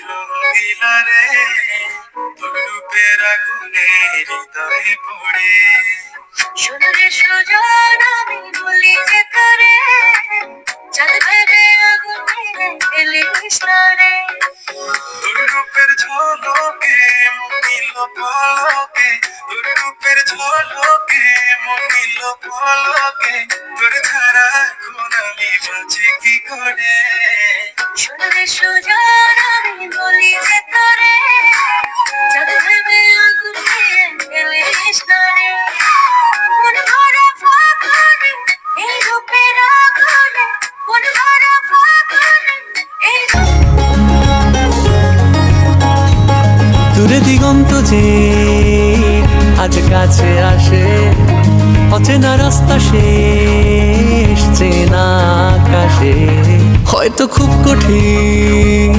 রং দিলারে তোর রূপের আগুনে হৃদয়ে পড়ে। শোনরে সুজন আমি বলি যে করে চাঁদ ভেবে আগুন মেরে ফেলিস না রে। তোর রূপের ঝলকে মন নিল পলকে, তোর রূপের ঝলকে মন নিল পলকে, তোর ছাড়া এখন আমি বাঁচি কি করে। শোনরে সুজন আমি বলি যে করে চাঁদ ভেবে আগুন মেরে ফেলিস না রে। মন ভরা ফাগুনে এই রূপের আগুনে, মন ভরা ফাগুনে এই দূরে দিগন্ত যে আজ কাছে আসে, অচেনা রাস্তা শেষ চেনা আকাশে। হয়তো খুব কঠিন